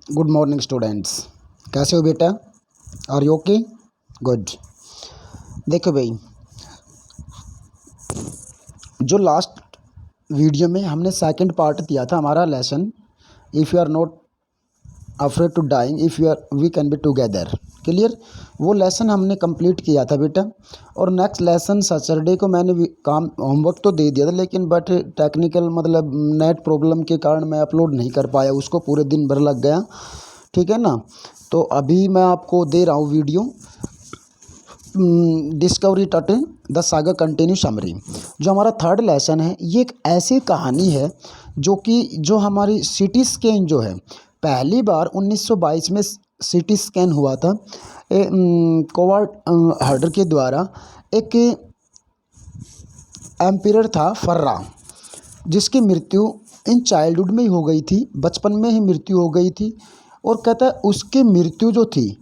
Good morning students. कैसे हो बेटा? Are you okay? गुड। देखो भाई, जो लास्ट वीडियो में हमने सेकंड पार्ट दिया था हमारा lesson, if you are not afraid to dying, if you are we can be together. Clear? वो लेसन हमने कंप्लीट किया था बेटा। और नेक्स्ट लेसन सैटरडे को मैंने काम होमवर्क तो दे दिया था, लेकिन बट टेक्निकल मतलब नेट प्रॉब्लम के कारण मैं अपलोड नहीं कर पाया उसको, पूरे दिन भर लग गया। ठीक है ना? तो अभी मैं आपको दे रहा हूँ वीडियो, डिस्कवरी टट द सागा कंटिन्यू समरी। जो हमारा थर्ड लेसन है, ये एक ऐसी कहानी है जो हमारी सिटी स्कैन जो है, पहली बार 1922 में सिटी स्कैन हुआ था कोवार्ड हर्डर के द्वारा। एक एम्पियर था फर्रा, जिसकी मृत्यु इन चाइल्डहुड में ही हो गई थी, बचपन में ही मृत्यु हो गई थी। और कहता है उसकी मृत्यु जो थी,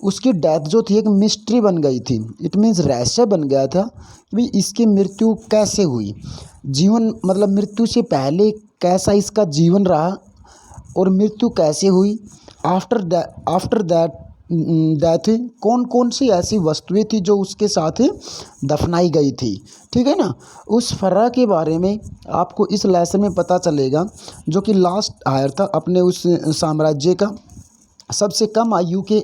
उसकी डेथ जो थी, एक मिस्ट्री बन गई थी। इट मीन्स रहस्य बन गया था कि भाई इसकी मृत्यु कैसे हुई, जीवन मतलब मृत्यु से पहले कैसा इसका जीवन रहा और मृत्यु कैसे हुई, आफ्टर दैट डेथ कौन कौन सी ऐसी वस्तुएं थी जो उसके साथ दफनाई गई थी। ठीक है ना? उस फर्रा के बारे में आपको इस लेसन में पता चलेगा, जो कि लास्ट आयर था अपने उस साम्राज्य का। सबसे कम आयु के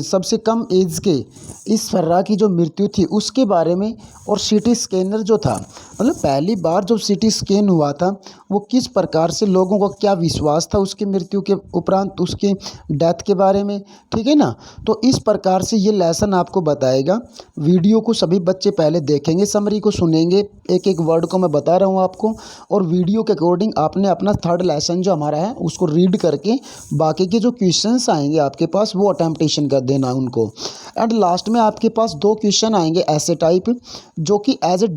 सबसे कम एज के इस फर्रा की जो मृत्यु थी उसके बारे में। और सिटी स्कैनर जो था, मतलब पहली बार जब सिटी स्कैन हुआ था, वो किस प्रकार से लोगों का क्या विश्वास था उसकी मृत्यु के उपरांत उसके डेथ के बारे में। ठीक है ना? तो इस प्रकार से ये लेसन आपको बताएगा। वीडियो को सभी बच्चे पहले देखेंगे, समरी को सुनेंगे, एक एक वर्ड को मैं बता रहा हूँ आपको, और वीडियो के अकॉर्डिंग आपने अपना थर्ड लेसन जो हमारा है उसको रीड करके बाकी के जो क्वेश्चंस आएंगे आपके पास वो अटेम्प्टेशन कर देना उनको। एंड लास्ट में आपके पास दो क्वेश्चन आएंगे ऐसे टाइप, जो कि एज ए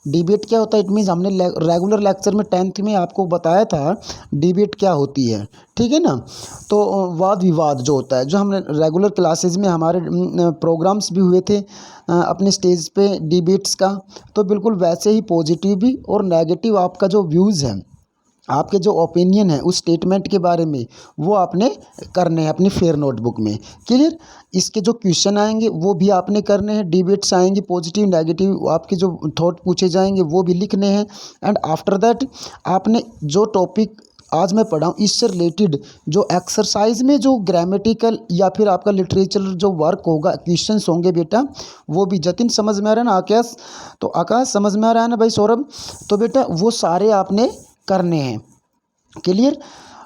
डिबेट क्या होता है, इट मीन्स हमने रेगुलर लेक्चर में 10th में आपको बताया था डिबेट क्या होती है। ठीक है ना? तो वाद विवाद जो होता है, जो हमने रेगुलर क्लासेज में हमारे प्रोग्राम्स भी हुए थे अपने स्टेज पे डिबेट्स का, तो बिल्कुल वैसे ही पॉजिटिव भी और नेगेटिव आपका जो व्यूज़ है, आपके जो ओपिनियन है उस स्टेटमेंट के बारे में, वो आपने करने हैं अपनी फेयर नोटबुक में। क्लियर? इसके जो क्वेश्चन आएंगे वो भी आपने करने हैं, डिबेट्स आएंगे पॉजिटिव नेगेटिव, आपके जो थॉट पूछे जाएंगे वो भी लिखने हैं। एंड आफ्टर दैट आपने जो टॉपिक आज मैं पढ़ा हूँ इससे रिलेटेड जो एक्सरसाइज में जो ग्रामेटिकल या फिर आपका लिटरेचर जो वर्क होगा, क्वेश्चंस होंगे बेटा, वो भी जतिन समझ में आ रहा है ना? आकाश, तो आकाश समझ में आ रहा है ना भाई? सौरभ, तो बेटा वो सारे आपने करने हैं। क्लियर?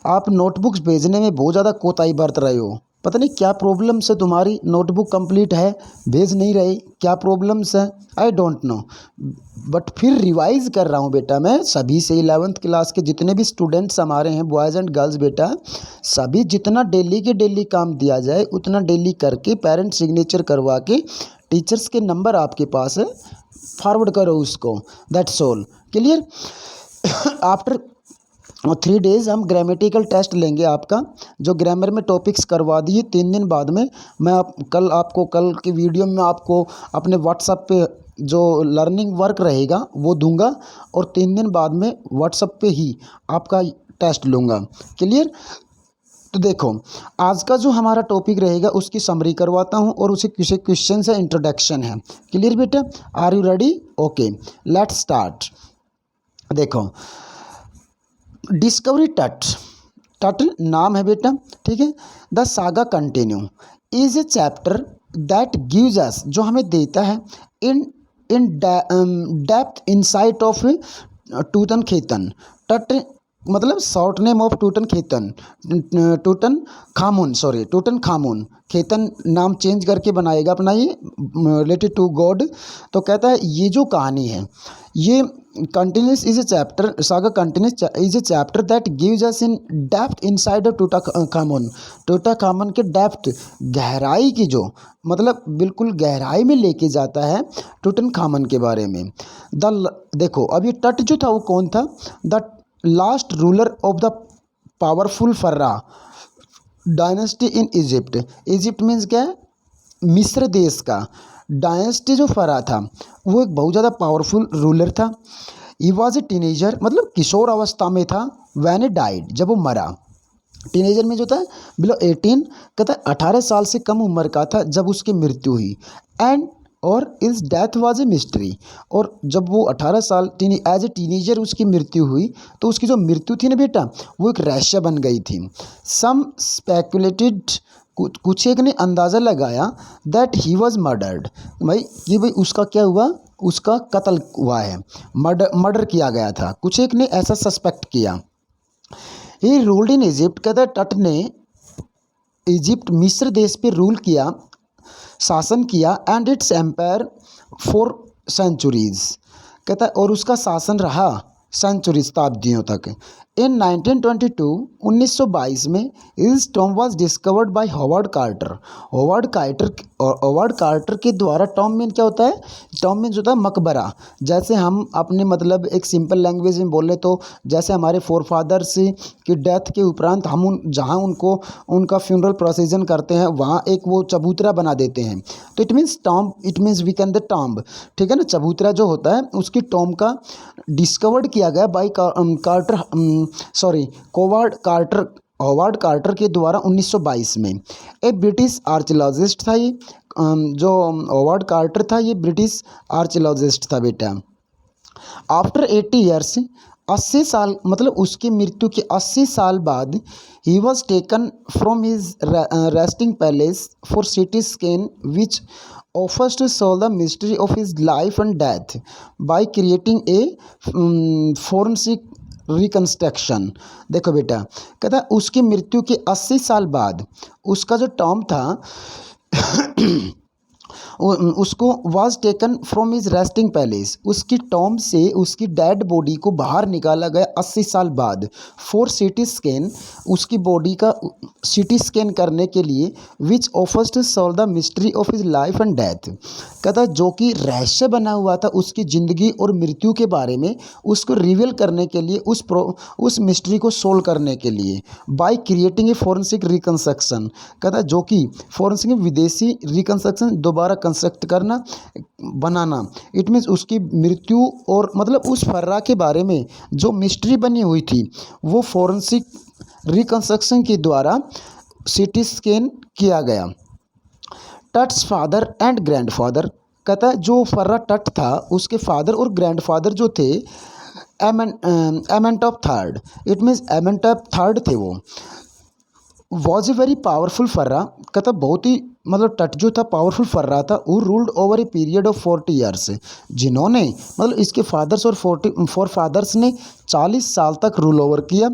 आप नोटबुक्स भेजने में बहुत ज़्यादा कोताही बरत रहे हो, पता नहीं क्या प्रॉब्लम से तुम्हारी नोटबुक कंप्लीट है, भेज नहीं रहे, क्या प्रॉब्लम्स है, आई डोंट नो। बट फिर रिवाइज कर रहा हूँ बेटा मैं सभी से, 11th क्लास के जितने भी स्टूडेंट्स हमारे हैं, बॉयज़ एंड गर्ल्स बेटा, सभी जितना डेली के डेली काम दिया जाए उतना डेली करके पेरेंट सिग्नेचर करवा के टीचर्स के नंबर आपके पास है, फॉरवर्ड करो उसको, that's all. Clear? After 3 days हम ग्रामेटिकल टेस्ट लेंगे आपका, जो ग्रामर में टॉपिक्स करवा दिए 3 दिन बाद में। मैं कल की वीडियो में आपको अपने व्हाट्सएप पे जो लर्निंग वर्क रहेगा वो दूंगा, और 3 दिन बाद में व्हाट्सएप पे ही आपका टेस्ट लूँगा। क्लियर? तो देखो, आज का जो हमारा टॉपिक रहेगा उसकी समरी करवाता हूँ और उसे किसी क्वेश्चन से इंट्रोडक्शन है। क्लियर बेटा? Are you ready? Okay, let's start. देखो, डिस्कवरी टट, टट नाम है बेटा। ठीक है? The saga continue is a chapter that gives us, जो हमें देता है in in depth insight of Tutankhaten. Tut मतलब short name of Tutankhaten, Tutankhamun, खेतन नाम चेंज करके बनाएगा अपना ये रिलेटेड टू गॉड। तो कहता है ये जो कहानी है, ये continues is a chapter, saga continues is a chapter that gives us in depth inside of Tutankhamun के डेप्थ, गहराई की जो मतलब बिल्कुल गहराई में लेके जाता है टूटनखामुन के बारे में। देखो, अब ये टट जो था वो कौन था? The last ruler of the powerful pharaoh dynasty in Egypt. Egypt means क्या है? मिस्र देश का डायनेस्टी जो फरा था वो एक बहुत ज़्यादा पावरफुल रूलर था। ही वॉज ए टीनेजर, मतलब किशोर अवस्था में था। व्हेन ही डाइड, जब वो मरा। टीनेजर में जो था बिलो 18, कहता है 18 साल से कम उम्र का था जब उसकी मृत्यु हुई। एंड और इस डेथ वाज ए मिस्ट्री, और जब वो 18 साल एज ए टीनेजर उसकी मृत्यु हुई तो उसकी जो मृत्यु थी ना बेटा वो एक रहस्य बन गई थी। सम स्पेकुलेटेड, कुछ एक ने अंदाज़ा लगाया दैट ही वॉज मर्डर्ड, भाई उसका क्या हुआ, उसका कत्ल हुआ है, मर्डर किया गया था, कुछ एक ने ऐसा सस्पेक्ट किया। ही रूल्ड इन इजिप्ट, कहता है टट ने इजिप्ट मिस्र देश पे रूल किया, शासन किया, and its empire for centuries, कहता है और उसका शासन रहा सेंचुरी, शताब्दियों तक। इन 1922 1922 में इस tomb was discovered by Howard Carter. Howard Carter के द्वारा टॉम मीन क्या होता है, टॉम मीन्स होता है मकबरा। जैसे हम अपने मतलब एक सिंपल लैंग्वेज में बोले तो जैसे हमारे फोर फादर्स की डेथ के उपरांत हम जहाँ उनको उनका फ्यूनरल प्रोसीजन करते हैं वहाँ एक वो चबूतरा बना देते हैं, तो it means tomb, it means we can the tomb, ठीक है ना। चबूतरा जो होता है उसकी टॉम्ब का डिस्कवर्ड किया गया बाई हॉवर्ड कार्टर के द्वारा 1922 में। एक ब्रिटिश आर्कियोलॉजिस्ट था ये, जो हॉवर्ड कार्टर था ये ब्रिटिश आर्कियोलॉजिस्ट था बेटा। आफ्टर 80 ईयर्स, 80 साल मतलब उसकी मृत्यु के 80 साल बाद, he was taken from his resting palace for CT scan which offers to solve the mystery of his life and death by creating a forensic reconstruction. देखो बेटा, कहता है उसकी मृत्यु के 80 साल बाद उसका जो टॉम था उसको was taken from his resting palace, उसकी टॉम से उसकी डेड बॉडी को बाहर निकाला गया 80 साल बाद फॉर सिटी स्कैन, उसकी बॉडी का सिटी स्कैन करने के लिए, which offers to solve the mystery of his life and death, कहता जो कि रहस्य बना हुआ था उसकी ज़िंदगी और मृत्यु के बारे में, उसको रिवील करने के लिए, उस मिस्ट्री को सोल्व करने के लिए, by creating a forensic reconstruction, कहता जो कि फॉरेंसिक विदेशी रिकन्स्ट्रक्शन दोबारा कंस्ट्रक्ट करना, बनाना, इट मीन्स उसकी मृत्यु और मतलब उस फर्रा के बारे में जो मिस्ट्री बनी हुई थी वो फॉरेंसिक रिकन्स्ट्रक्शन के द्वारा सिटी स्कैन किया गया। टट्स फादर एंड ग्रैंडफादर, कहता है जो फर्रा टट था उसके फादर और ग्रैंडफादर जो थे एमेंटॉप थर्ड, इट मीन्स एमेंटॉप थर्ड थे, वो वॉज ए वेरी पावरफुल फर्रा, कहता बहुत ही मतलब टट जो था पावरफुल फर्रा था, वो ruled over a period of 40 years, जिन्होंने मतलब इसके फादर्स और फोर फादर्स ने 40 साल तक रूल ओवर किया,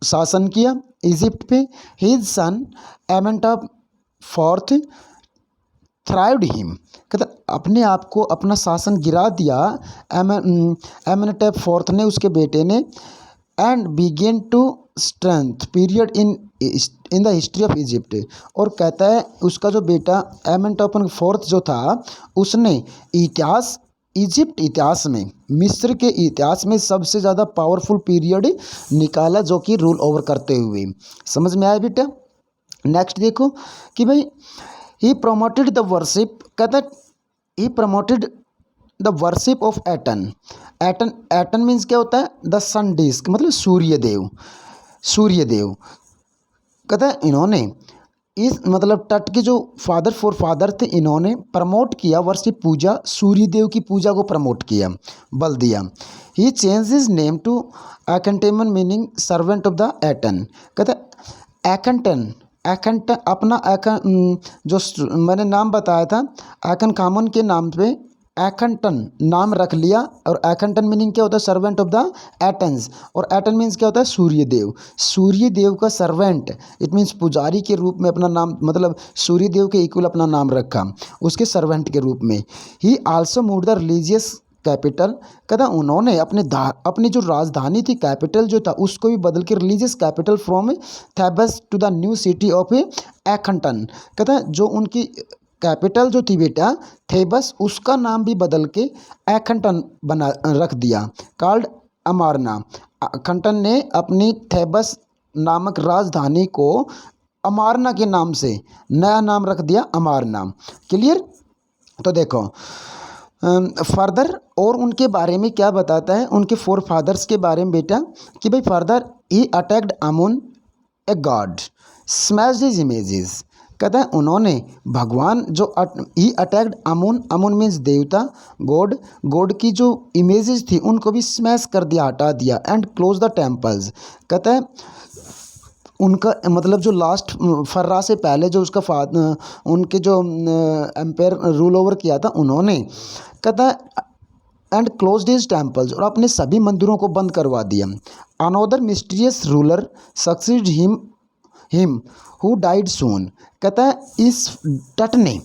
शासन किया इजिप्ट पे। His son एमेंटॉप fourth thrived him, कहता अपने आप को अपना शासन गिरा दिया एमेंटॉप फोर्थ ने, उसके बेटे ने, and begin to strength period in the history of Egypt, और कहता है उसका जो बेटा एमेंटॉप फोर्थ जो था उसने इजिप्ट इतिहास में, मिस्र के इतिहास में सबसे ज़्यादा पावरफुल पीरियड निकाला जो कि रूल ओवर करते हुए। समझ में आया बेटा। नेक्स्ट देखो कि भाई ही प्रमोटेड द वर्शिप, कहता he promoted the worship of Aten. Aten means क्या होता है, द सन डिस्क, मतलब सूर्यदेव, कहता है इन्होंने इस मतलब तट के जो फोर फादर थे इन्होंने प्रमोट किया वर्शिप, पूजा, सूर्यदेव की पूजा को प्रमोट किया, बल दिया। He change his name to Akhenaten meaning servant of the Aten, कहता एकनटन अपना जो मैंने नाम बताया था एकन कामन के नाम पे एकनटन नाम रख लिया, और एकनटन मीनिंग क्या होता है, सर्वेंट ऑफ द एटन्स, और एटन मीन्स क्या होता है, सूर्यदेव का सर्वेंट, इट मीन्स पुजारी के रूप में अपना नाम, मतलब सूर्यदेव के इक्वल अपना नाम रखा उसके सर्वेंट के रूप में। ही also moved the religious capital, कहता उन्होंने अपनी जो राजधानी थी, कैपिटल जो था उसको भी बदल के religious capital from Thebes to the new city of Akhenaten, कहता जो उनकी कैपिटल जो थी बेटा थेबस, उसका नाम भी बदल के एकनटन बना रख दिया, कॉल्ड अमारना। एकनटन ने अपनी थेबस नामक राजधानी को अमारना के नाम से नया नाम रख दिया, अमारना। क्लियर। तो देखो फर्दर और उनके बारे में क्या बताता है, उनके फोर फादर्स के बारे में बेटा कि भाई further he attacked Aman a god smashed his images. कहता है उन्होंने भगवान जो ही अटैक्ड अमन, अमन मीन्स देवता, गॉड, गॉड की जो इमेजेस थी उनको भी स्मैश कर दिया, हटा दिया। And close the temples. कहता है उनका मतलब जो लास्ट फर्रा से पहले जो उसका उनके जो एम्पायर रूल ओवर किया था उन्होंने, कहता है एंड क्लोज्ड हिज टेम्पल्स, और अपने सभी मंदिरों को बंद करवा दिया। Another mysterious ruler succeed him who died soon. कहता है इस टट ने,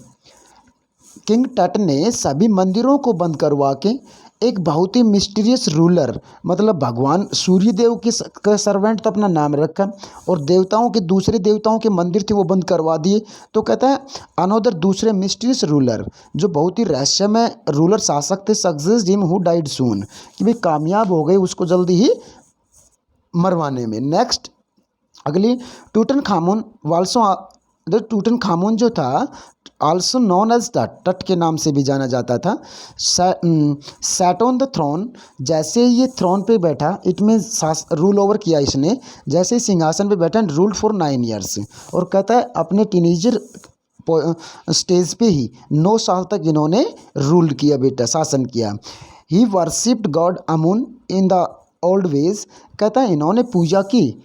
किंग टट ने सभी मंदिरों को बंद करवा के एक बहुत ही मिस्टीरियस रूलर, मतलब भगवान सूर्यदेव के सर्वेंट तो अपना नाम रखा, और देवताओं के दूसरे देवताओं के मंदिर थे वो बंद करवा दिए। तो कहता है अनोदर दूसरे मिस्टीरियस रूलर, जो बहुत ही रहस्यमय रूलर शासक थे, सक्सेस हिम हु डाइड सून, कि भाई कामयाब हो गए उसको जल्दी ही मरवाने में। नेक्स्ट अगली टूटन खामून वाल्सो, टूटन खामून जो था आल्सो नॉन एज टट के नाम से भी जाना जाता था। सैट ऑन द थ्रोन, जैसे ये थ्रोन पे बैठा, इट मीन रूल ओवर किया इसने, जैसे ही सिंहासन पे बैठा, एंड रूल्ड फॉर 9 ईयर्स। और कहता है अपने टीनेजर स्टेज पे ही 9 साल तक इन्होंने रूल किया, बेटा शासन किया। He worshipped god Amun in the old ways. कहता है इन्होंने पूजा की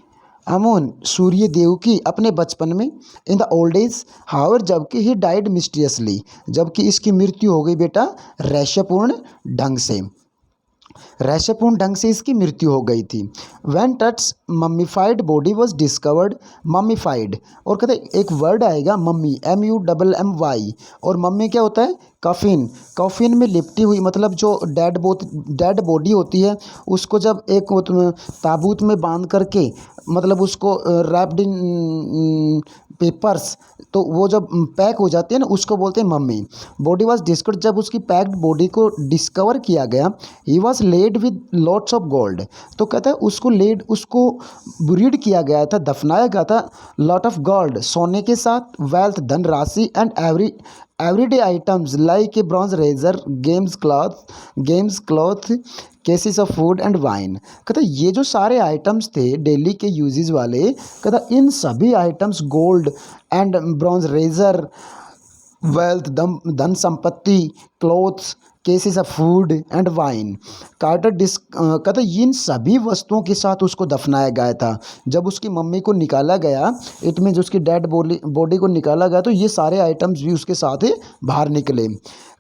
अमून सूर्य देव की अपने बचपन में, इन द ओल्ड एज। हावर जबकि ही डाइड मिस्टीरियसली, जबकि इसकी मृत्यु हो गई बेटा रहस्यपूर्ण ढंग से, रहस्यपूर्ण ढंग से इसकी मृत्यु हो गई थी। व्हेन टट्स मम्मीफाइड बॉडी वॉज डिस्कवर्ड, मम्मीफाइड, और कहते एक वर्ड आएगा मम्मी, MUMMY, और मम्मी क्या होता है कफिन, कफिन में लिपटी हुई, मतलब जो डेड बॉडी होती है उसको जब एक ताबूत में बांध करके, मतलब उसको रैप्ड इन पेपर्स, तो वो जब पैक हो जाती है ना उसको बोलते हैं मम्मी। बॉडी वाज डिस्कवर्ड, जब उसकी पैक्ड बॉडी को डिस्कवर किया गया, he was laid with lots of gold. तो कहता है उसको बुरीड किया गया था, दफनाया गया था लॉट ऑफ गोल्ड, सोने के साथ, वेल्थ धन राशि, and everyday items like a bronze razor, games cloth, cases of food and wine. कहता ये जो सारे आइटम्स थे डेली के यूजेस वाले, कहता इन सभी items gold and bronze razor, wealth धन संपत्ति, clothes, cases of food and wine, कहता इन सभी वस्तुओं के साथ उसको दफनाया गया था। जब उसकी मम्मी को निकाला गया, इट मीन्स उसकी डेड बॉडी को निकाला गया, तो ये सारे आइटम्स भी उसके साथ ही बाहर निकले।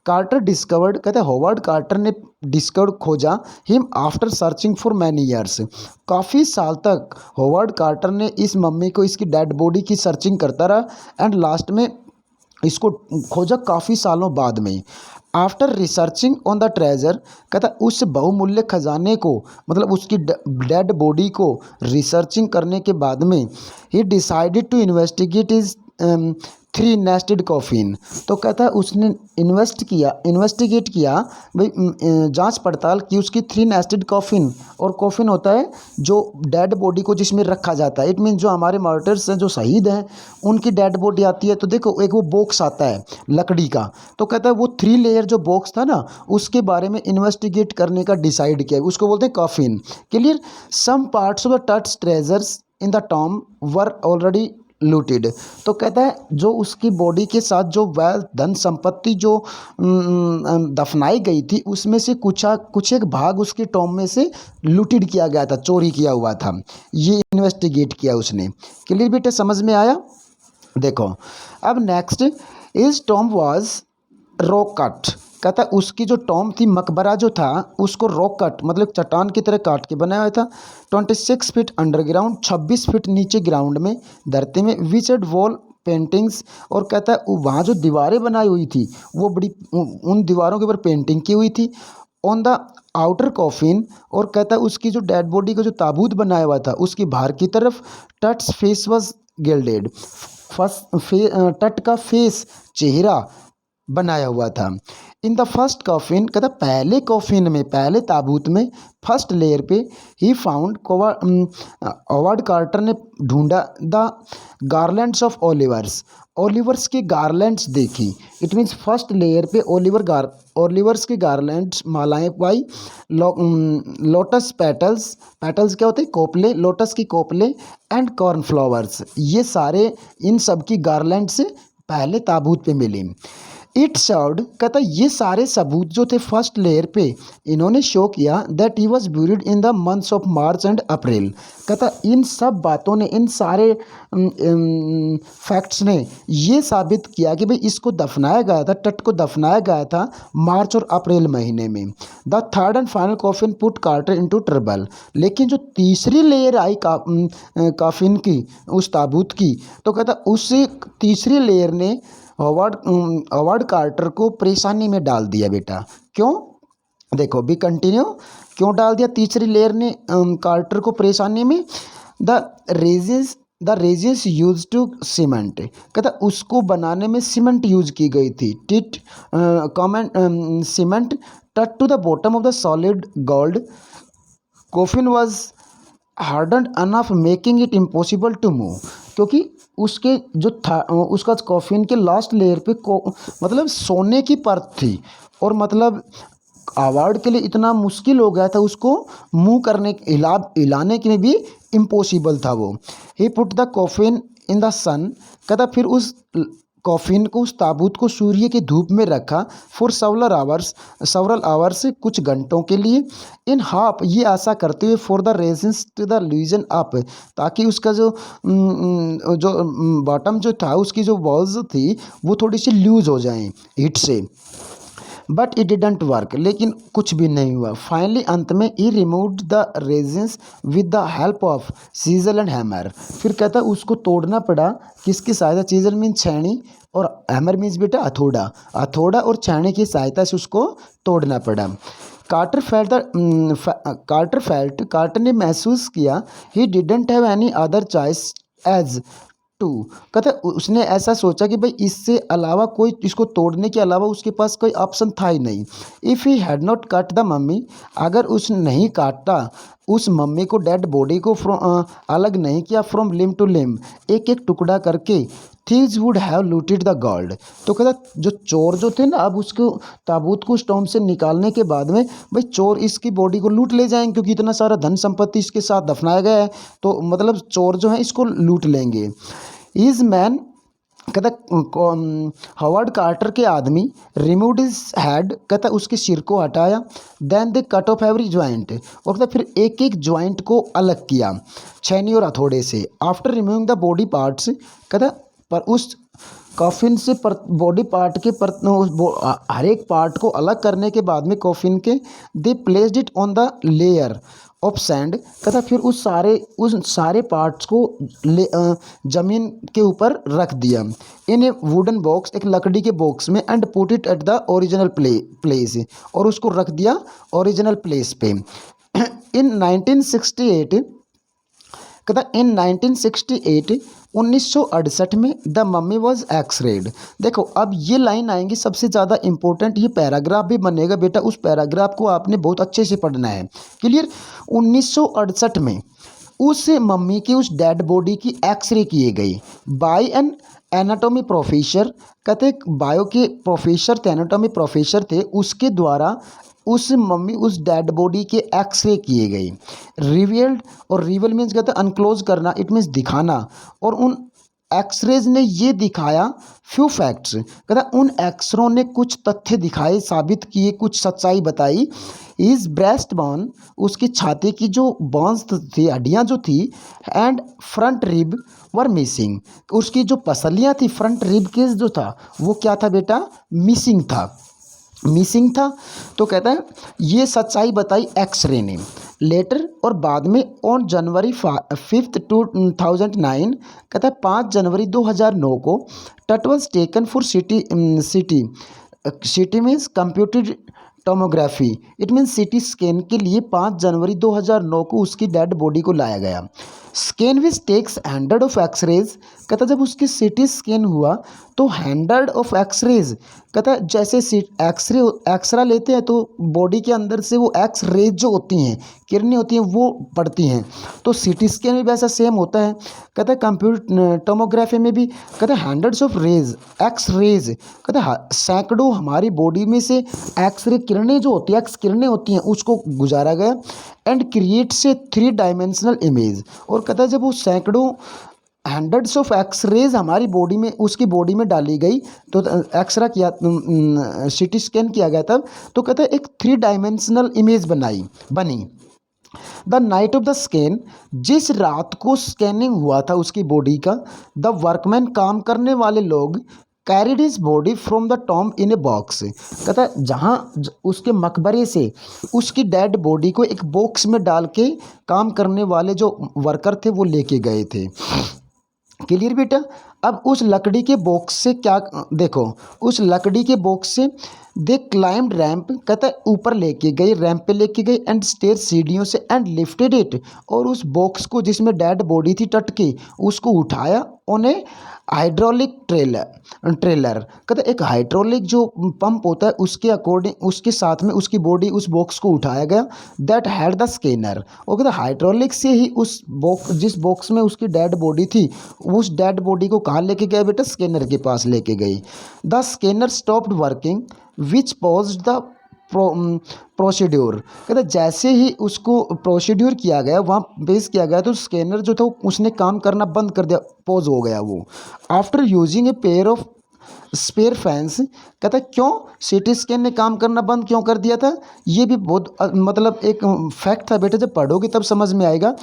कार्टर डिस्कवर्ड, कहते हैं होवर्ड कार्टर ने डिस्कवर खोजा him after searching for many years. काफ़ी साल तक होवर्ड कार्टर ने इस मम्मी को, इसकी डेड बॉडी की सर्चिंग करता रहा, एंड लास्ट में इसको खोजा काफ़ी सालों बाद में। After researching on the treasure, कहता उस बहुमूल्य खजाने को, मतलब उसकी डेड बॉडी को रिसर्चिंग करने के बाद में, he decided to investigate is 3 nested coffin. तो कहता है उसने इन्वेस्टिगेट किया भाई, जांच पड़ताल की उसकी 3 नेस्टेड कॉफिन, और कॉफिन होता है जो डेड बॉडी को जिसमें रखा जाता है, इट मीन जो हमारे मार्टर्स हैं, जो शहीद हैं, उनकी डेड बॉडी आती है, तो देखो एक वो बॉक्स आता है लकड़ी का, तो कहता है वो 3 लेयर जो बॉक्स था ना, उसके बारे में इन्वेस्टिगेट करने का डिसाइड किया, उसको बोलते हैं coffin. Clear. Some parts of the Tut's treasures in the tomb were already looted. तो कहता है जो उसकी बॉडी के साथ जो वेल्थ धन संपत्ति जो दफनाई गई थी, उसमें से कुछ एक भाग उसके टॉम में से लूटेड किया गया था, चोरी किया हुआ था। ये इन्वेस्टिगेट किया उसने। क्लियर बेटे, समझ में आया। देखो अब next, is Tom was rock cut. कहता है उसकी जो टॉम थी, मकबरा जो था, उसको रॉक कट मतलब चट्टान की तरह काट के बनाया हुआ था। 26 फीट अंडरग्राउंड, 26 फीट नीचे ग्राउंड में, धरती में। विचड वॉल पेंटिंग्स, और कहता है वहाँ जो दीवारें बनाई हुई थी वो बड़ी, उन दीवारों के ऊपर पेंटिंग की हुई थी। ऑन द आउटर कॉफिन, और कहता है उसकी जो डेड बॉडी का जो ताबूत बनाया हुआ था उसकी बाहर की तरफ, टट्स फेस वॉज गिल्डेड, तट का फेस चेहरा बनाया हुआ था। इन द फर्स्ट कॉफिन, कहता पहले कॉफिन में, पहले ताबूत में, फर्स्ट लेयर पे ही फाउंड हॉवर्ड कार्टर ने ढूंढा the garlands of Oliver's, Oliver's के गार्लैंड्स देखी। इट मीन्स फर्स्ट लेयर पे ओलिवर्स के गार्लैंड्स, मालाएं पाई। लोटस पेटल्स, पेटल्स क्या होते हैं, कोपले, लोटस की कोपले, एंड कॉर्नफ्लावर्स, ये सारे इन सब की गार्लैंड्स पहले ताबूत पे मिले। इट शोड, कहता ये सारे सबूत जो थे फर्स्ट लेयर पे, इन्होंने शो किया that he was buried in the months of March and April. कहता इन सब बातों ने, इन सारे फैक्ट्स ने ये साबित किया कि भाई इसको दफनाया गया था, टट को दफनाया गया था मार्च और अप्रैल महीने में। The third and final coffin put Carter into trouble. लेकिन जो तीसरी लेयर आई कॉफिन की, उस ताबूत की, तो कहता उस तीसरी लेयर ने हॉवर्ड कार्टर को परेशानी में डाल दिया बेटा। क्यों, देखो बी कंटिन्यू, क्यों डाल दिया तीसरी लेयर ने कार्टर को परेशानी में? The resins use to cement, कहता उसको बनाने में सीमेंट यूज की गई थी। टिट cement touch to the bottom of the solid gold coffin was hardened enough making it impossible to move. क्योंकि उसके जो था, उसका कॉफिन के लास्ट लेयर पे मतलब सोने की परत थी, और मतलब अवार्ड के लिए इतना मुश्किल हो गया था उसको मूव करने, हिलाने के लिए भी इम्पॉसिबल था वो। He put the coffin in the sun, कहता फिर उस कॉफिन को, उस ताबूत को सूर्य की धूप में रखा फॉर सेवरल आवर्स, कुछ घंटों के लिए। इन हाफ, ये आशा करते हुए for the resins to the loosen up, ताकि उसका जो बॉटम जो था, उसकी जो वॉल्स थी वो थोड़ी सी लूज हो जाएं हीट से। बट इट डिडंट वर्क, लेकिन कुछ भी नहीं हुआ। फाइनली अंत में he removed the resins with the help of chisel and hammer. फिर कहता उसको तोड़ना पड़ा, किसकी सहायता? सीजल मीन्स छेनी, और हैमर मीन्स बेटा हथौड़ा, हथौड़ा और छेनी की सहायता से उसको तोड़ना पड़ा। कार्टर ने महसूस किया he didn't have any other choice as to, कहते उसने ऐसा सोचा कि भाई इससे अलावा कोई, इसको तोड़ने के अलावा उसके पास कोई ऑप्शन था ही नहीं। If he had not cut the mummy, अगर उसने नहीं काटा उस मम्मी को, डेड बॉडी को अलग नहीं किया फ्रॉम लिम्ब टू लिम्ब, एक एक टुकड़ा करके, thieves would have looted the gold. तो कहता जो चोर जो थे ना, अब उसको ताबूत को स्टॉम से निकालने के बाद में भाई चोर इसकी बॉडी को लूट ले जाएंगे, क्योंकि इतना सारा धन संपत्ति इसके साथ दफनाया गया है, तो मतलब चोर जो है इसको लूट लेंगे। इज मैन, कहता हॉवर्ड कार्टर के आदमी, रिमूव्ड हिज हेड, कहता उसके सिर को हटाया। Then they cut off every joint, और कहता फिर एक एक ज्वाइंट को अलग किया छेनी और हथौड़े से। After removing the body parts, कहता पर उस कॉफिन से बॉडी पार्ट के हर एक पार्ट को अलग करने के बाद में कॉफिन के, they placed it on the layer of sand, कहता फिर उस सारे पार्ट्स को जमीन के ऊपर रख दिया। इन ए वुडन बॉक्स, एक लकड़ी के बॉक्स में, and put it at the original place, और उसको रख दिया ओरिजिनल प्लेस पे। इन 1968, कहता इन 1968 में द मम्मी वॉज एक्सरेड। देखो अब ये लाइन आएंगी सबसे ज़्यादा इंपॉर्टेंट, ये पैराग्राफ भी बनेगा बेटा, उस पैराग्राफ को आपने बहुत अच्छे से पढ़ना है। क्लियर? 1968 में उस मम्मी की, उस डेड बॉडी की एक्सरे किए गई बाय एन एनाटॉमी प्रोफेसर, कहते बायो के प्रोफेसर थे, एनाटॉमी प्रोफेसर थे, उसके द्वारा उस मम्मी, उस डेड बॉडी के एक्सरे किए गए। रिवील्ड, और रिवील मीन्स कहते हैं अनक्लोज करना, इट मीन्स दिखाना, और उन एक्सरेज ने ये दिखाया फ्यू फैक्ट्स, कहता उन एक्सरों ने कुछ तथ्य दिखाए, साबित किए, कुछ सच्चाई बताई। इज ब्रेस्ट बोन, उसकी छाती की जो बोन्स थी, हड्डियाँ जो थी, and front rib were missing, उसकी जो पसलियाँ थी, फ्रंट रिब केस जो था वो क्या था बेटा? मिसिंग था। तो कहता है ये सच्चाई बताई एक्सरे ने। लेटर, और बाद में ऑन जनवरी 5, 2009, कहता है 5 जनवरी 2009 को, टट was taken for city means computed tomography, it means CT scan के लिए 5 जनवरी 2009 को उसकी डेड बॉडी को लाया गया। Scan which takes 100 of X rays, कहता जब उसकी सिटी स्कैन हुआ तो 100 ऑफ एक्सरेज, कहता है जैसे एक्सरा लेते हैं तो बॉडी के अंदर से वो एक्स रेज जो होती हैं, किरणें होती हैं, वो पड़ती हैं। तो सीटी स्कैन में भी ऐसा सेम होता है। कहता है कंप्यूटर टोमोग्राफी में भी कहता है hundreds of rays, X rays, कहता है सैकड़ों हमारी बॉडी में से एक्सरे किरणें जो होती है, एक्स किरणें होती हैं, उसको गुजारा गया and creates a 3 dimensional image. और कहता है जब वो सैकड़ों हंड्रेड्स ऑफ एक्सरेज हमारी बॉडी में, उसकी बॉडी में डाली गई, तो एक्सरा किया, सीटी स्कैन किया गया तब, तो कहता है एक 3 डायमेंशनल इमेज बनी। The night of the scan, जिस रात को स्कैनिंग हुआ था उसकी बॉडी का, द वर्कमैन, काम करने वाले लोग, carried his body from the tomb in a box. कहता है जहाँ उसके मकबरे से उसकी डेड बॉडी को एक बॉक्स में डाल के काम करने वाले जो वर्कर थे वो लेके गए थे। क्लियर बेटा। अब उस लकड़ी के बॉक्स से क्या, देखो उस लकड़ी के बॉक्स से दे क्लाइम्ड रैंप, कहता है ऊपर लेके गए, रैंप पे लेके गए, एंड स्टेयर, सीढ़ियों से, एंड लिफ्टेड इट, और उस बॉक्स को जिसमें डेड बॉडी थी टटके, उसको उठाया ऑन ए हाइड्रोलिक ट्रेलर। कहता है एक हाइड्रोलिक जो पंप होता है उसके अकॉर्डिंग, उसके साथ में उसकी बॉडी, उस बॉक्स को उठाया गया, दैट हैड द स्कैनर। और कहता है हाइड्रोलिक से ही उस बॉक्स, जिस बॉक्स में उसकी डेड बॉडी थी, उस डेड बॉडी को कहाँ लेके गए बेटा, स्कैनर के पास लेके गई। The scanner stopped working which paused the procedure. कहते जैसे ही उसको प्रोसीड्योर किया गया, वहाँ पेश किया गया, तो स्कैनर जो था उसने काम करना बंद कर दिया, पॉज हो गया वो। After using a pair of spare fans, कहता है क्यों सीटी स्कैन ने काम करना बंद क्यों कर दिया था, ये भी बहुत मतलब एक फैक्ट था बेटा, जब पढ़ोगे तब समझ में आएगा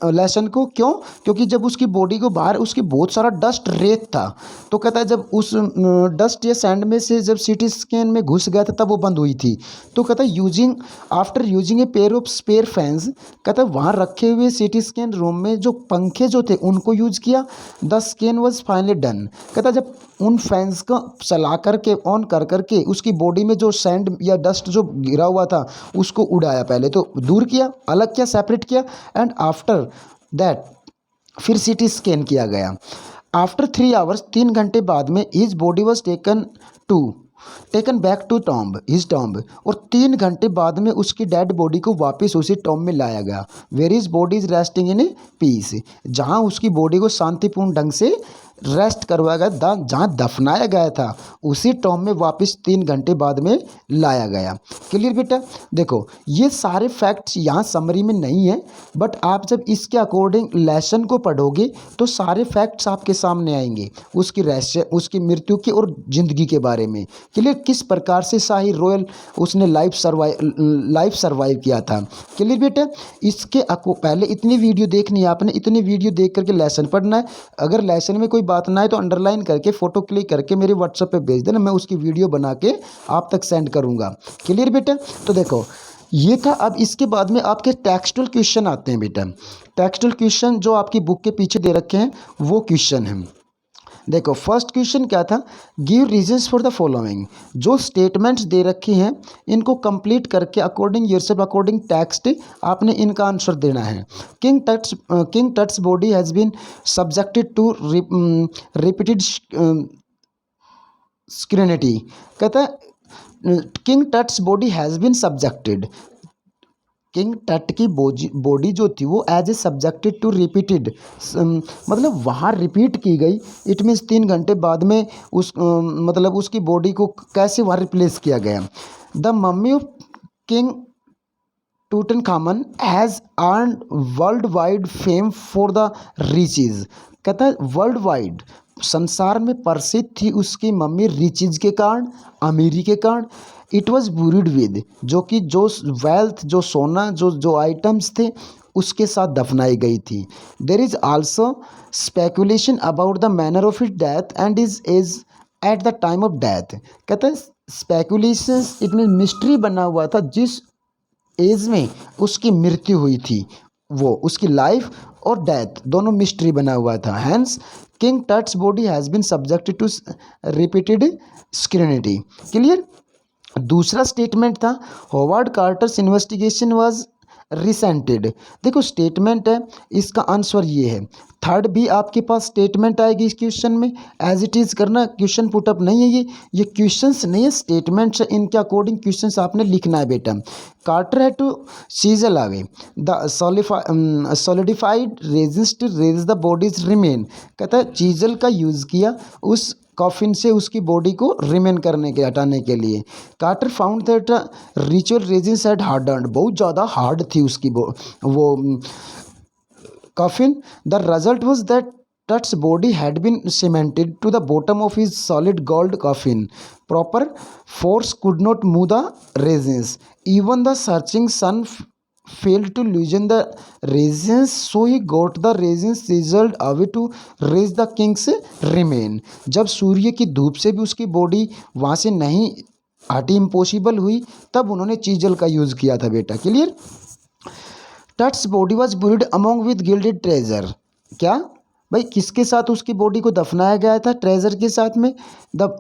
लेसन को। क्यों? क्योंकि जब उसकी बॉडी को बाहर उसकी बहुत सारा डस्ट, रेत था, तो कहता है जब उस डस्ट या सैंड में से जब सीटी स्कैन में घुस गया था तब वो बंद हुई थी। तो कहता है after using a pair of spare fans, कहता है वहाँ रखे हुए सीटी स्कैन रूम में जो पंखे जो थे उनको यूज किया। The scan was finally done. कहता है जब उन फैंस को चला करके, ऑन कर करके, उसकी बॉडी में जो सैंड या डस्ट जो गिरा हुआ था उसको उड़ाया, पहले तो दूर किया, अलग किया, सेपरेट किया, एंड आफ्टर दैट फिर सीटी स्कैन किया गया। आफ्टर 3 आवर्स, 3 घंटे बाद में, his body was taken back to his tomb, और 3 घंटे बाद में उसकी डेड बॉडी को वापस उसी टॉम्ब में लाया गया। Where his body is resting in a peace, जहाँ उसकी बॉडी को शांतिपूर्ण ढंग से रेस्ट करवाया गया, जहाँ दफनाया गया था उसी टॉम्ब में वापस 3 घंटे बाद में लाया गया। क्लियर बेटा। देखो ये सारे फैक्ट्स यहाँ समरी में नहीं है, बट आप जब इसके अकॉर्डिंग लेसन को पढ़ोगे तो सारे फैक्ट्स आपके सामने आएंगे, उसकी रहस्य, उसकी मृत्यु की और ज़िंदगी के बारे में। क्लियर। किस प्रकार से शाही रॉयल उसने लाइफ सर्वाइव किया था। क्लियर बेटा। इसके पहले इतनी वीडियो देखनी है आपने, इतनी वीडियो देख करके लेसन पढ़ना है। अगर लेसन में कोई बात ना है तो अंडरलाइन करके फ़ोटो क्लिक करके मेरे व्हाट्सएप पे भेज देना, मैं उसकी वीडियो बना के आप तक सेंड करूँगा। क्लियर बेटा। तो देखो ये था। अब इसके बाद में आपके टेक्सचुअल क्वेश्चन आते हैं बेटा। टेक्सचुअल क्वेश्चन जो आपकी बुक के पीछे दे रखे हैं वो क्वेश्चन हैं। देखो फर्स्ट क्वेश्चन क्या था, give reasons for the following. जो स्टेटमेंट्स दे रखी हैं इनको कंप्लीट करके अकॉर्डिंग योरसेल्फ, अकॉर्डिंग टेक्स्ट आपने इनका आंसर देना है। King Tut's body has been subjected to repeated scrutiny. कहता है king Tut's body has been subjected, king Tut की बॉडी जो थी वो as a subjected to repeated, मतलब वहाँ रिपीट की गई। इट मीन्स 3 घंटे बाद में मतलब उसकी बॉडी को कैसे वहाँ रिप्लेस किया गया। The mummy of king Tutankhamun has earned world wide fame for the riches. कहता है वर्ल्ड वाइड, संसार में प्रसिद्ध थी उसकी मम्मी रिचेज के कारण, अमीरी के कारण। इट वॉज बुरिड विद, जो कि जो वेल्थ, जो सोना, जो आइटम्स थे उसके साथ दफनाई गई थी। There is also speculation about the manner of it death and is age at the time of death. कहते हैं स्पेकुलेशन, इट मीन मिस्ट्री बना हुआ था जिस एज में उसकी मृत्यु हुई थी, वो उसकी लाइफ और डेथ दोनों मिस्ट्री बना हुआ था। Hence king Tut's body has been subjected to repeated scrutiny. Clear. दूसरा स्टेटमेंट था Howard Carter's investigation was resented. देखो स्टेटमेंट है, इसका आंसर ये है। थर्ड भी आपके पास स्टेटमेंट आएगी इस क्वेश्चन में, एज इट इज़ करना, क्वेश्चन पुटअप नहीं है ये क्वेश्चंस नहीं है, स्टेटमेंट्स, इनके अकॉर्डिंग क्वेश्चंस आपने लिखना है बेटा। Carter had to chisel away the solidified resins to raise the body's remains. कहता है चीजल का यूज़ किया उस कॉफिन से उसकी बॉडी को रिमेन करने के, हटाने के लिए। Carter found that ritual resins had hardened, बहुत ज़्यादा हार्ड थी उसकी वो coffin. The result was that Tut's body had been cemented to the bottom of his solid gold coffin. Proper force could not move the resins. Even the searching sun failed to loosen the resins, so he got the resins sizzled away to raise the king's remain. जब सूर्य की धूप से भी उसकी body वहाँ से नहीं हटी, इम्पॉसिबल हुई, तब उन्होंने चीजल का यूज़ किया था बेटा। Clear. Tut's body was buried among with gilded treasure. क्या भाई, किसके साथ उसकी बॉडी को दफनाया गया था? ट्रेजर के साथ में। The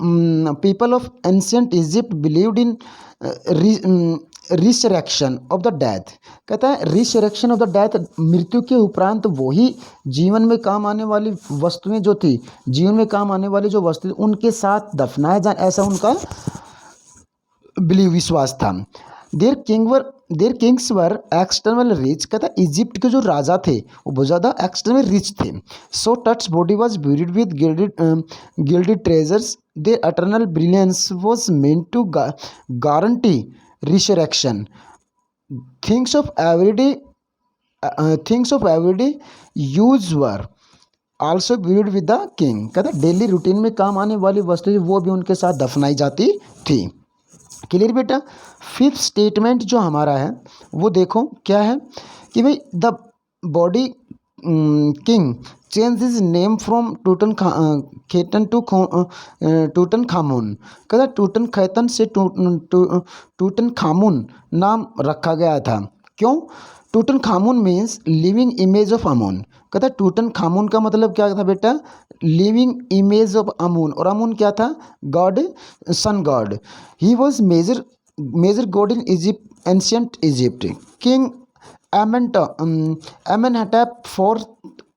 people of ancient Egypt believed in resurrection of the death. कहता है रिसरेक्शन ऑफ द डेथ, मृत्यु के उपरांत वही जीवन में काम आने वाली वस्तुएं जो थी, जीवन में काम आने वाली जो वस्तुएं, उनके साथ दफनाया जाए, ऐसा उनका बिलीव, विश्वास था। Their kings were external rich. कहता है इजिप्ट के जो राजा थे वो बहुत ज़्यादा एक्सटर्नल रिच थे। So Tut's body was buried with gilded treasures. Their eternal brilliance was meant to guarantee resurrection. Things of everyday use were also buried with the king. कहता है डेली रूटीन में काम आने वाली वस्तुएं वो भी उनके साथ दफनाई जाती थी। क्लियर बेटा। फिफ्थ स्टेटमेंट जो हमारा है वो देखो क्या है कि भाई the body king change his name from Tutankhaten to Tutankhamun. कहता टूटन खैतन से टूटन खामून नाम रखा गया था। क्यों? Tutankhamun means living image of Amun. कहता टूटन खामून का मतलब क्या था बेटा? Living image of Amun. और अमून क्या था? God, sun god. He was major god in Egypt, ancient Egypt. King Amenhotep fourth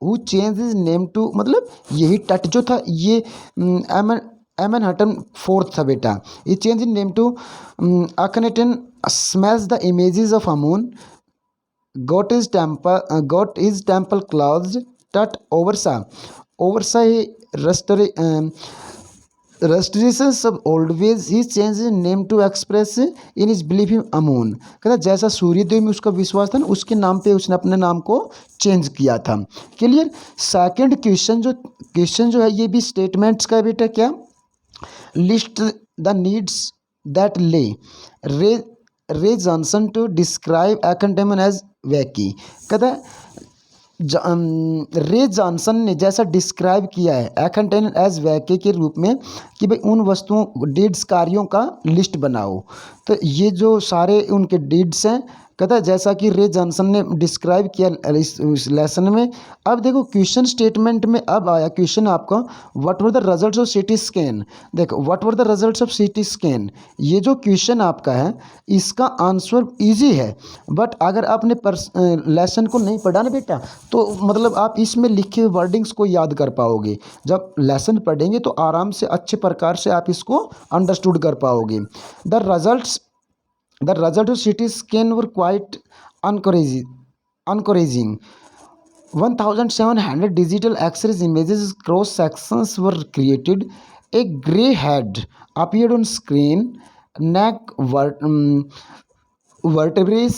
who change his name to, मतलब यही टट जो था ये एमेनहटन फोर्थ था बेटा। ये change in name to Akhenaten smash the images of Amun. got his temple closed. Tut oversaw restorations of old ways. He changed his name to express in his belief in Amun। कहता जैसा सूर्यदेव में उसका विश्वास था ना, उसके नाम पे उसने अपने नाम को चेंज किया था। क्लियर। सेकंड क्वेश्चन जो है ये भी स्टेटमेंट्स का है बेटा। क्या? List the needs that Ray Johnson to describe Akhenaten as wacky. कहता है रे जॉनसन ने जैसा डिस्क्राइब किया है एकेंटेमन एज वैके के रूप में कि भाई उन वस्तुओं, डीड्स, कार्यों का लिस्ट बनाओ। तो ये जो सारे उनके डीड्स हैं, कहता है जैसा कि रे जॉनसन ने डिस्क्राइब किया इस लेसन में। अब देखो क्वेश्चन स्टेटमेंट में अब आया क्वेश्चन आपका, what were the results of CT scan. देखो what were the results of CT scan, ये जो क्वेश्चन आपका है इसका आंसर इजी है, बट अगर आपने लेसन को नहीं पढ़ा ना बेटा तो मतलब आप इसमें लिखे वर्डिंग्स को याद कर पाओगे। जब लेसन पढ़ेंगे तो आराम से अच्छे प्रकार से आप इसको अंडरस्टूड कर पाओगे। The result of CT scan were quite encouraging. 1,700 digital X-ray images cross sections were created. A grey head appeared on screen. Neck vertebrae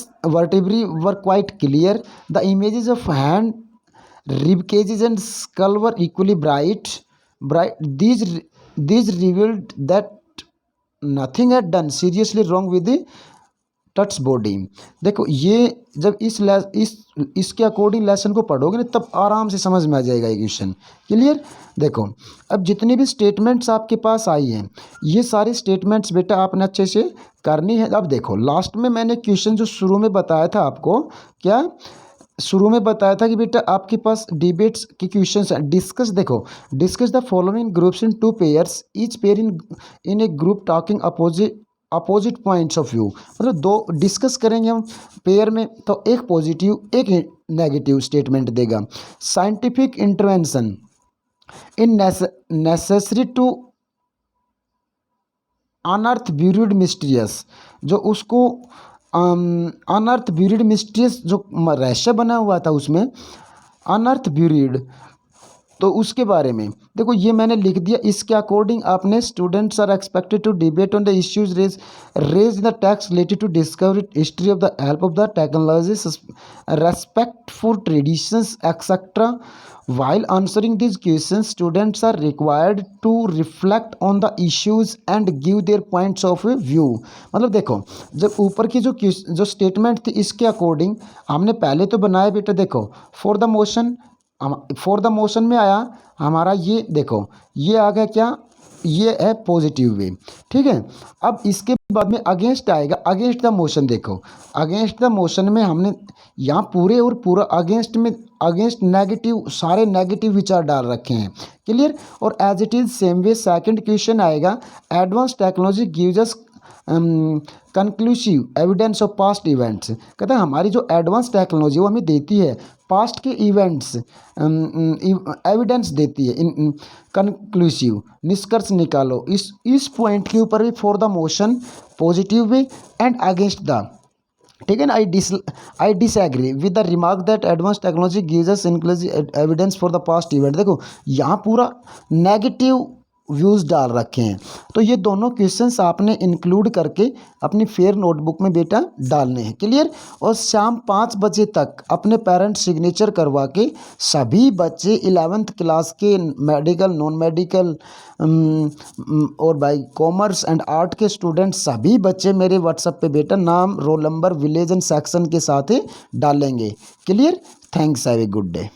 were quite clear. The images of hand, rib cages and skull were equally bright. These revealed that nothing had done seriously wrong with the Tut's body. देखो ये जब इसके according lesson को पढ़ोगे ना तब आराम से समझ में आ जाएगा ये क्वेश्चन। क्लियर। देखो अब जितनी भी स्टेटमेंट्स आपके पास आई हैं ये सारी स्टेटमेंट्स बेटा आपने अच्छे से करनी है। अब देखो लास्ट में मैंने क्वेश्चन जो शुरू में बताया था आपको, क्या शुरू में बताया था कि बेटा आपके पास डिबेट्स के क्वेश्चंस हैं। Discuss the following groups in 2 pairs, each pair in A group talking opposite points of view, मतलब दो डिस्कस करेंगे हम पेयर में, तो एक पॉजिटिव एक नेगेटिव स्टेटमेंट देगा। Scientific intervention in necessary to unearth buried mysterious, जो उसको अनर्थ ब्यूरिड मिस्टीरियस जो रहस्य बना हुआ था उसमें अनर्थ ब्यूरिड, तो उसके बारे में देखो ये मैंने लिख दिया। इसके अकॉर्डिंग आपने students are expected to debate on the issues raise in the text related to discovery history of the help of the technology respect for traditions etcetera. While answering these questions, students are required to reflect on the issues and give their points of view। मतलब देखो जब ऊपर की जो statement थी इसके according हमने पहले तो बनाया बेटा, देखो फॉर द मोशन में आया हमारा, ये देखो ये आ गया क्या, ये है पॉजिटिव वे, ठीक है। अब इसके बाद में अगेंस्ट आएगा, अगेंस्ट द मोशन, देखो अगेंस्ट द मोशन में हमने यहाँ पूरे और पूरा अगेंस्ट में अगेंस्ट नेगेटिव, सारे नेगेटिव विचार डाल रखे हैं, क्लियर। और as it is same way second question आएगा, advance technology gives us conclusive evidence of past events, कहता है हमारी जो एडवांस टेक्नोलॉजी वो हमें देती है पास्ट के इवेंट्स एविडेंस देती है, इन कंक्लूसिव निष्कर्ष निकालो इस पॉइंट के ऊपर भी for the motion positive way and against the, ठीक है ना। I disagree with the remark that advance technology gives us inclusive evidence for the past event. देखो यहाँ पूरा नेगेटिव व्यूज़ डाल रखे हैं, तो ये दोनों क्वेश्चंस आपने इंक्लूड करके अपनी फेयर नोटबुक में बेटा डालने हैं, क्लियर। और शाम 5 बजे तक अपने पेरेंट्स सिग्नेचर करवा के सभी बच्चे 11th क्लास के मेडिकल नॉन मेडिकल और बाई कॉमर्स एंड आर्ट के स्टूडेंट सभी बच्चे मेरे व्हाट्सएप पे बेटा नाम, roll number, village and section के साथ ही डालेंगे, clear. Thanks, have a good day.